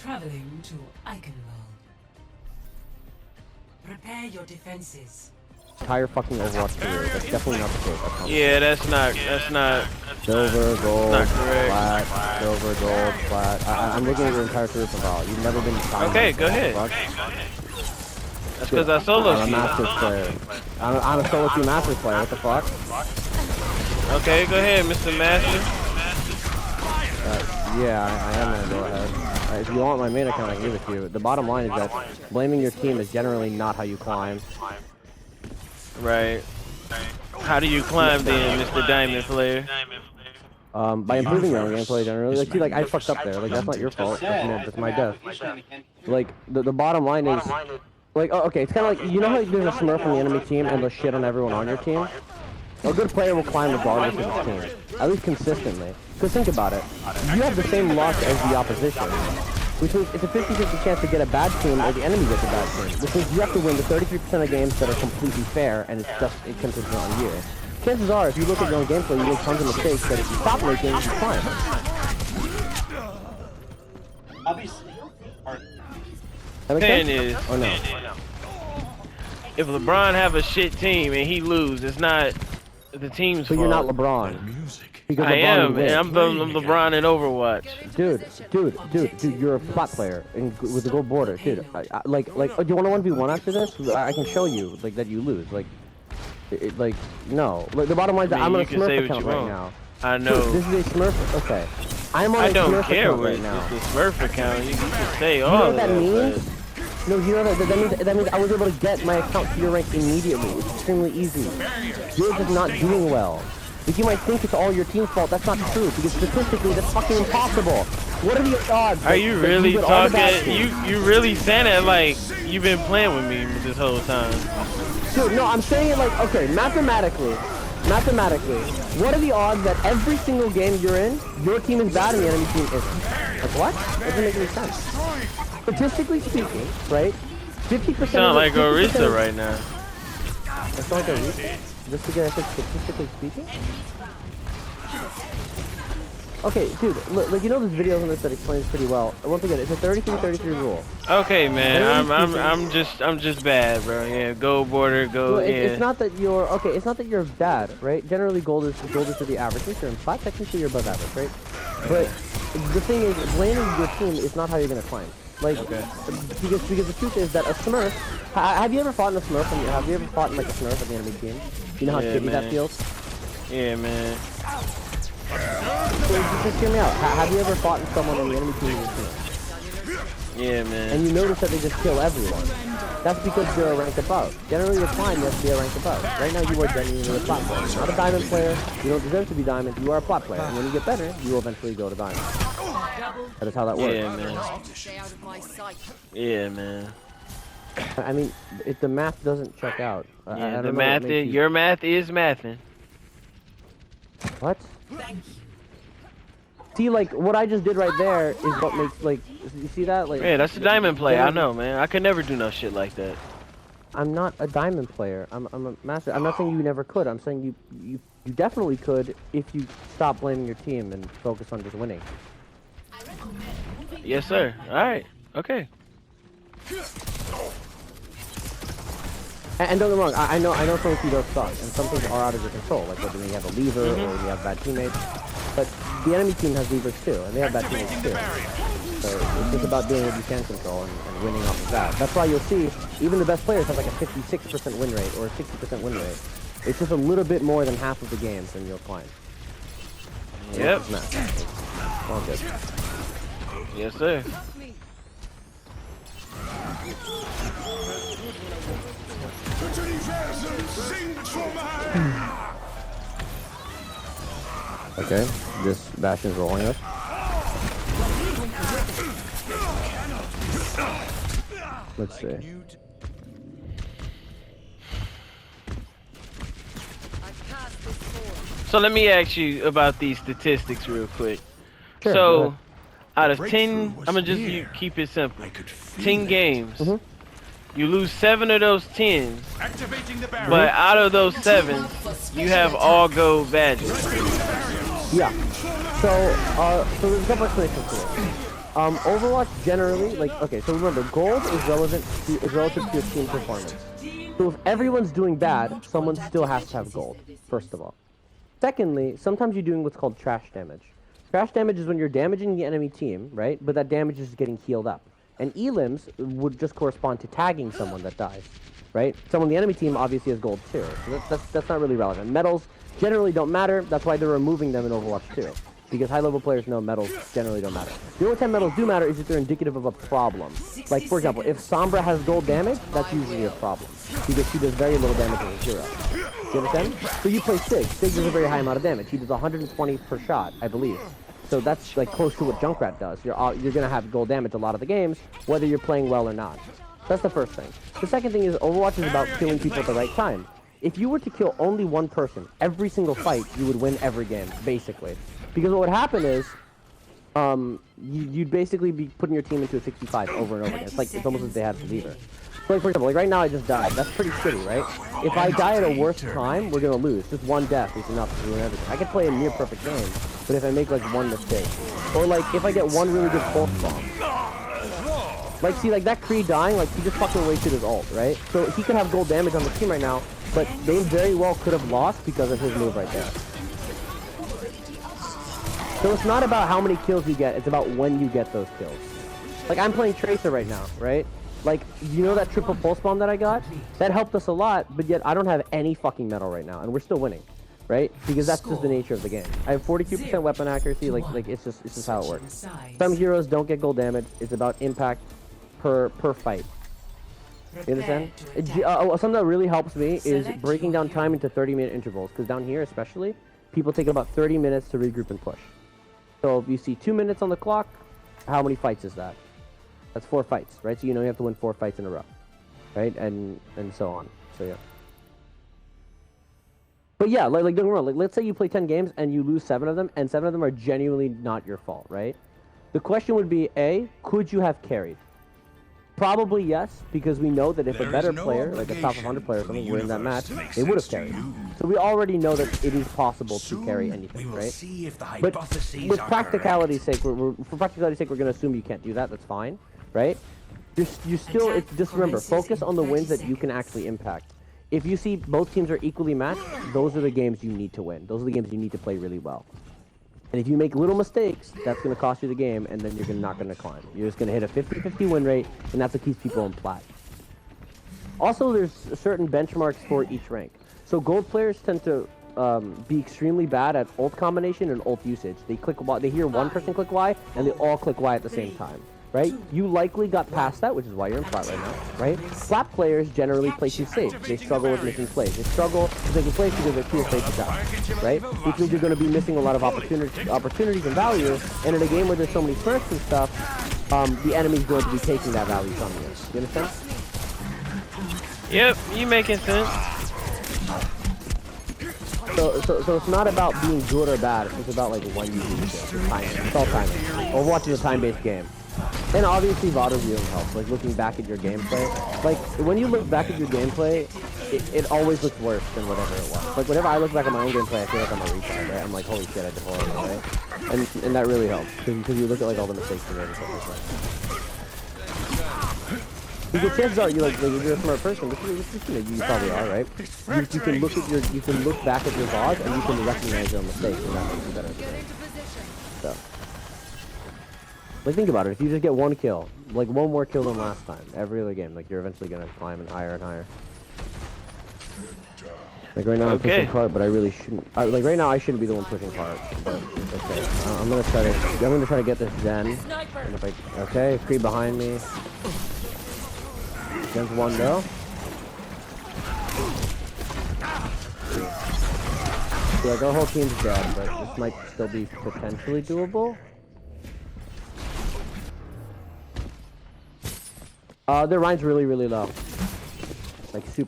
Traveling to Eichenwald. Prepare your defenses. Entire fucking Overwatch career. That's definitely not the case. Yeah, that's not Silver, gold, not correct. flat, silver, gold, flat. I'm looking at your entire career profile. You've never been diamond. Okay, go ahead. That's because I solo I'm a Masters player. I'm a solo queue Masters player. What the fuck? Okay, go ahead, Mr. Master. Yeah, I am gonna go ahead. If you want my main account, I can give it to you. The bottom line is that blaming your team is generally not how you climb. Right. How do you climb then, Mr. Diamond player? By improving your own gameplay generally. Like, see, like, I fucked up there. Like, that's not your fault. That's my death. Like, the bottom line is, like, oh, okay, it's kind of like, you know how there's a Smurf on the enemy team and they'll shit on everyone on your team? A good player will climb regardless of his team. At least consistently. Because think about it. You have the same luck as the opposition. Which means it's a 50-50 chance to get a bad team or the enemy gets a bad team. Which means you have to win the 33% of games that are completely fair and it's just contingent on you. Chances are, if you look at your own gameplay, you make tons of mistakes that if you stop making, you climb. Obviously. Saying is, Oh no. if LeBron have a shit team and he lose, it's not the team's So fault. you're not LeBron. Because I LeBron am, wins. and I'm LeBron in Overwatch. Dude, you're a flat player with the gold border, dude. Like, do you want a 1v1 after this? I can show you, like, that you lose. Like, no. Like, the bottom line is that I'm on a Smurf account right now. I know. Dude, this is a Smurf. Okay, I'm on a Smurf account right now. It's a Smurf account. You can say You all know of what that means? but- No, you know that means I was able to get my account to your rank immediately. It's extremely easy. You're just not doing well. Like, you might think it's all your team's fault. That's not true, because statistically, that's fucking impossible. What are the odds? Are you really talking? You really saying it like you've been playing with me this whole time? Dude, no, I'm saying it like, okay, mathematically, what are the odds that every single game you're in, your team is bad and the enemy team isn't? Like, what? That doesn't make any sense. Statistically speaking, right? 50%. You sound like Orisa right now. I sound like Orisa? Just because I said statistically speaking? Okay, dude, look, like, you know there's videos on this that explains pretty well. Once again, it's a 33-33 rule. Okay, man, I'm just bad, bro. Yeah, gold border, go. Well, yeah. it's not that you're okay. It's not that you're bad, right? Generally, gold is for the average. If you're in flat, technically you're above average, right? But the thing is, blaming your team is not how you're gonna climb. Like, because the truth is that a Smurf. Have you ever fought in a Smurf? Have you ever fought in like a Smurf on the enemy team? You know how shitty that feels? Yeah, man. So just hear me out. Have you ever fought in someone on the enemy team? Yeah, man. And you notice that they just kill everyone. That's because you're a rank above. Generally, with time, you have to be a rank above. Right now, you are genuinely a plat player. You're not a diamond player. You don't deserve to be diamond. You are a plat player. And when you get better, you will eventually go to diamond. That is how that works. Yeah, man. Yeah, man. I mean, if the math doesn't check out. Yeah, the math is, your math is mathing. What? See, like, what I just did right there is what makes, like, you see that? Like, Yeah, that's a diamond play. I know, man. I could never do no shit like that. I'm not a diamond player. I'm a master. I'm not saying you never could. I'm saying you definitely could if you stop blaming your team and focus on just winning. Yes, sir. All right. Okay. And don't get me wrong, I know some of you don't suck, and some things are out of your control, like whether you have a lever or you have bad teammates. But the enemy team has levers too, and they have bad teammates too. So it's just about doing what you can control and winning off of that. That's why you'll see even the best players have like a 56% win rate or a 60% win rate. It's just a little bit more than half of the games, and you'll climb. Yep. All good. Yes, sir. Okay, this Bastion's rolling us. Let's see. So let me ask you about these statistics real quick. Sure, So, out of 10, I'm gonna just keep it simple. 10 games. You lose 7 of those 10s, but out of those 7s, you have all gold badges. Yeah. So there's a couple explanations to it. Overwatch generally, like, okay, so remember, gold is relative to your team performance. So if everyone's doing bad, someone still has to have gold, first of all. Secondly, sometimes you're doing what's called trash damage. Trash damage is when you're damaging the enemy team, right? But that damage is getting healed up. And elims would just correspond to tagging someone that dies, right? Someone on the enemy team obviously has gold too. So that's not really relevant. Medals generally don't matter. That's why they're removing them in Overwatch 2. Because high-level players know medals generally don't matter. The only time medals do matter is if they're indicative of a problem. Like, for example, if Sombra has gold damage, that's usually a problem. Because she does very little damage as a hero. Do you understand? So you play Sig. Sig does a very high amount of damage. He does 120 per shot, I believe. So that's like close to what Junkrat does. You're gonna have gold damage a lot of the games, whether you're playing well or not. That's the first thing. The second thing is Overwatch is about killing people at the right time. If you were to kill only one person every single fight, you would win every game, basically. Because what would happen is, you'd basically be putting your team into a 65 over and over again. It's almost as they had to leave her. So like, for example, like right now I just died. That's pretty shitty, right? If I die at a worse time, we're gonna lose. Just one death is enough to ruin everything. I could play a near perfect game, but if I make like one mistake, or like if I get one really good pulse bomb, like see like that Kree dying, like he just fucking wasted his ult, right? So he could have gold damage on the team right now, but they very well could have lost because of his move right there. So it's not about how many kills you get, it's about when you get those kills. Like I'm playing Tracer right now, right? Like, you know that triple pulse bomb that I got? That helped us a lot, but yet I don't have any fucking metal right now, and we're still winning, right? Because that's just the nature of the game. I have 42% weapon accuracy, like it's just how it works. Some heroes don't get gold damage. It's about impact per fight. You understand? Something that really helps me is breaking down time into 30-minute intervals, because down here especially, people take about 30 minutes to regroup and push. So if you see 2 minutes on the clock, how many fights is that? That's 4 fights, right? So you know you have to win 4 fights in a row, right? And so on. So yeah. But yeah, like don't get me wrong. Like let's say you play 10 games and you lose 7 of them, and 7 of them are genuinely not your fault, right? The question would be, A, could you have carried? Probably yes, because we know that if a better player, like a top 100 player or something, were in that match, they would have carried. So we already know that it is possible to carry anything, right? But with practicality's sake, for practicality's sake, we're going to assume you can't do that. That's fine, right? You still, just remember, focus on the wins that you can actually impact. If you see both teams are equally matched, those are the games you need to win. Those are the games you need to play really well. And if you make little mistakes, that's going to cost you the game, and then you're not going to climb. You're just going to hit a 50-50 win rate, and that's what keeps people in plat. Also, there's certain benchmarks for each rank. So gold players tend to be extremely bad at ult combination and ult usage. They click Y, they hear one person click Y, and they all click Y at the same time, right? You likely got past that, which is why you're in plat right now, right? Plat players generally play too safe. They struggle with missing plays. They struggle with making plays because they're too afraid to die, right? Which means you're going to be missing a lot of opportunities and value, and in a game where there's so many smurfs and stuff, the enemy's going to be taking that value from you. You understand? Yep, you making sense. So it's not about being good or bad. It's just about like when you do it. It's all timing. Overwatch is a time-based game. And obviously VOD viewing helps, like looking back at your gameplay. Like, when you look back at your gameplay, it always looks worse than whatever it was. Like, whenever I look back at my own gameplay, I feel like I'm a retard, right? I'm like, holy shit, I did horrible, right? And that really helps, because you look at like all the mistakes you made and stuff like that. Because chances are, you're a smart person, which you probably are, right? You can look back at your VODs and you can recognize your mistakes, and that makes you better. So. Like, think about it. If you just get one kill, like one more kill than last time, every other game, like you're eventually gonna climb and higher and higher. Like right now I'm pushing cart, but I really shouldn't. Like right now I shouldn't be the one pushing cart. But okay, I'm gonna try to get this Zen. And if okay, Kree behind me. Zen's one though. Yeah, like our whole team's dead, but this might still be potentially doable. Their Rhine's really, really low. Like, super